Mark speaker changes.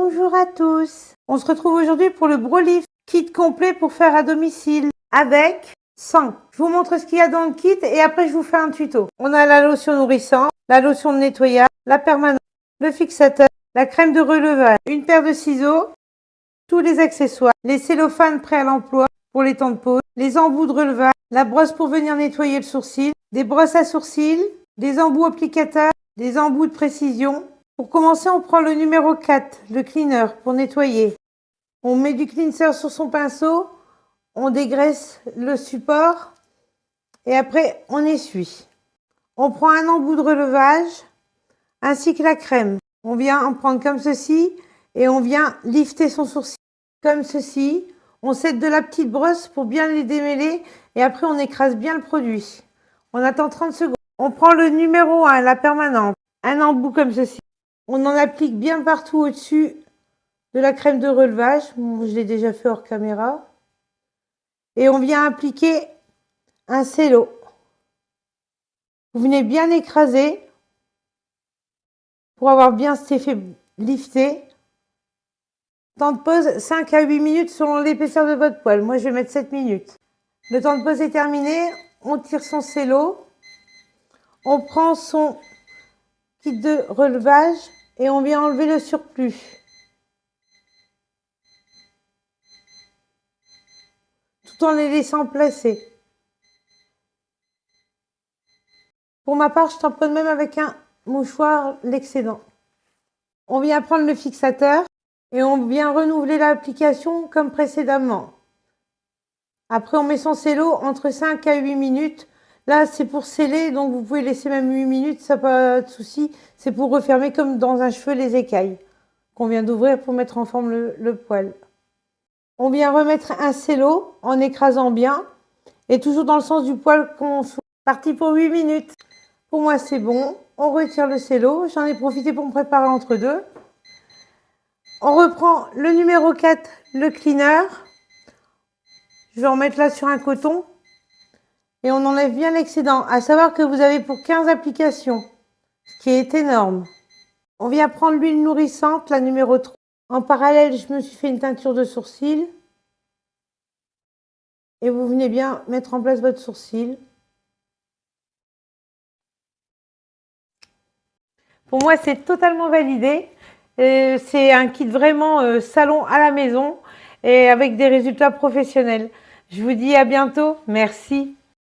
Speaker 1: Bonjour à tous. On se retrouve aujourd'hui pour le Brolift, kit complet pour faire à domicile avec 100. Je vous montre ce qu'il y a dans le kit et après je vous fais un tuto. On a la lotion nourrissante, la lotion de nettoyage, la permanente, le fixateur, la crème de relevage, une paire de ciseaux, tous les accessoires, les cellophanes prêts à l'emploi pour les temps de pause, les embouts de relevage, la brosse pour venir nettoyer le sourcil, des brosses à sourcils, des embouts applicateurs, des embouts de précision. Pour commencer, on prend le numéro 4, le cleaner, pour nettoyer. On met du cleanser sur son pinceau, on dégraisse le support et après on essuie. On prend un embout de relevage ainsi que la crème. On vient en prendre comme ceci et on vient lifter son sourcil comme ceci. On s'aide de la petite brosse pour bien les démêler et après on écrase bien le produit. On attend 30 secondes. On prend le numéro 1, la permanente, un embout comme ceci. On en applique bien partout au-dessus de la crème de relevage. Bon, je l'ai déjà fait hors caméra. Et on vient appliquer un cello. Vous venez bien écraser pour avoir bien cet effet lifté. Temps de pause 5 à 8 minutes selon l'épaisseur de votre poil. Moi, je vais mettre 7 minutes. Le temps de pause est terminé. On tire son cello. On prend son kit de relevage et on vient enlever le surplus. Tout en les laissant placer. Pour ma part, je tamponne même avec un mouchoir l'excédent. On vient prendre le fixateur et on vient renouveler l'application comme précédemment. Après, on met son cello entre 5 à 8 minutes. Là, c'est pour sceller, donc vous pouvez laisser même 8 minutes, ça pas de souci. C'est pour refermer comme dans un cheveu les écailles qu'on vient d'ouvrir pour mettre en forme le poil. On vient remettre un cello en écrasant bien et toujours dans le sens du poil qu'on souhaite. Parti pour 8 minutes. Pour moi, c'est bon. On retire le cello. J'en ai profité pour me préparer entre deux. On reprend le numéro 4, le cleaner. Je vais en mettre là sur un coton. Et on enlève bien l'excédent. À savoir que vous avez pour 15 applications, ce qui est énorme. On vient prendre l'huile nourrissante, la numéro 3. En parallèle, je me suis fait une teinture de sourcil. Et vous venez bien mettre en place votre sourcil. Pour moi, c'est totalement validé. C'est un kit vraiment salon à la maison et avec des résultats professionnels. Je vous dis à bientôt. Merci.